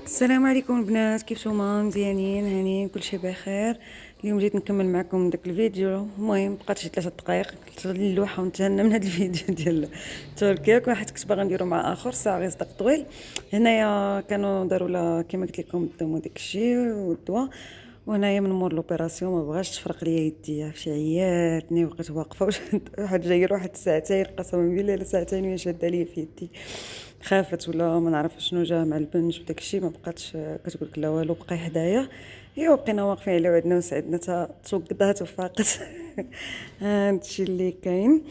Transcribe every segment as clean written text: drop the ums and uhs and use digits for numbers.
السلام عليكم البنات، كيف نتوما؟ مزيانين هانيين كلشي بخير. اليوم جيت نكمل معكم داك الفيديو. المهم بقات شي 3 دقائق نشغل اللوحه ونتهنى من هذا الفيديو ديال تركيا. حيت كنت باغا نديرو مع اخر ساعه غير صدق طويل. هنايا كانوا داروا لها كما قلت لكم داو داك الشيء والدواء، وهنايا من مور لوبيراسيون ما بغاش تفرق ليا يديا، عرفتي عياتني وبقيت واقفه واحد جاير واحد الساعتين قسما بالله الا ساعتين وهي شاده ليا في يدي. خافت ولا ما نعرف شنو جا مع البنج وداك الشيء، ما بقاتش كتقول لا والو، بقى حدايا. ايوا بقينا واقفين على وعدنا وسعدنا تا توقدات وفاقت. هادشي اللي كاين.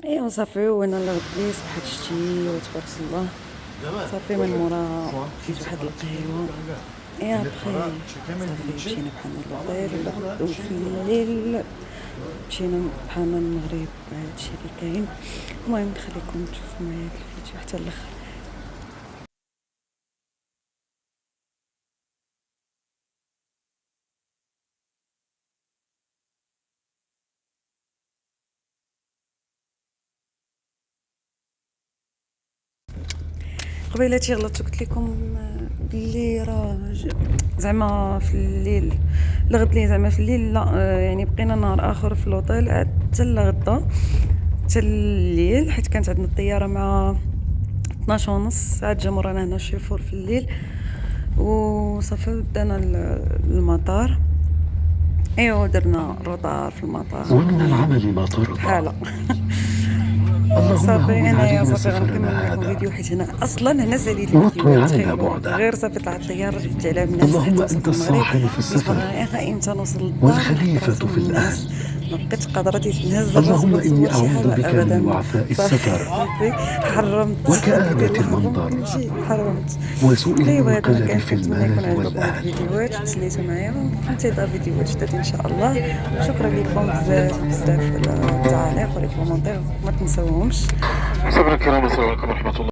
ايوا صافي، وانا اللي غدلي صبحت شتي وتبارك الله. صافي من مورا خديت واحد القهيوه. ايوا بخي صافي مشينا بحالنا للوطيل ولا غدو في الليل. مشينا بحالنا المغرب. هادشي اللي كاين. المهم نخليكم تشوفوا معايا الفيديو حتى الاخر. قبيلاتي غلطت قلت لكم باللي راه زعما في الليل الغد لي زعما في الليل لا، يعني بقينا نهار اخر في لوطيل حتى الغدا حتى الليل، حيت كانت عندنا الطياره مع 12 ونص. عاد جا مورانا هنا الشيفور في الليل وصافي دانا المطار. ايوا درنا روطار في المطار ومن العمل ما ترضى. حاله. اللهم صافي هون انايا علينا صافي غنكمل سفرنا معكم هذا فيديو، حيت هنا اصلا هنا ساليت واطوي الفيديوهات. عننا تخيلوا بعده. غير صافي طلعت الطياره جبت على الناس اللهم حتى أنت وصلت المغرب. الصاحب في بقيت السفر باغا امتى نوصل للدار نحط والخليفة راسي من في الأهل. الناس. ما بقيتش قادره نهز الراس اللهم ولا إني نصور شي أعوذ حاجه بك من ابدا. وعثاء السفر صافي حرمت وكآبة يلا حرمت المنظر نمشي حرمت. وسوء ايوا هذا ما المنقلب كان، في كنتمنى يكون المال عجبكم هاد والأهل. الفيديوهات تسليتوا معايا في انتظار فيديوهات جداد ان شاء الله. شكرا لكم بزاف بزاف على التعاليق ولي كومونتير، ما تنساوهمش. مستمعينا الكرام، السلام عليكم ورحمة الله.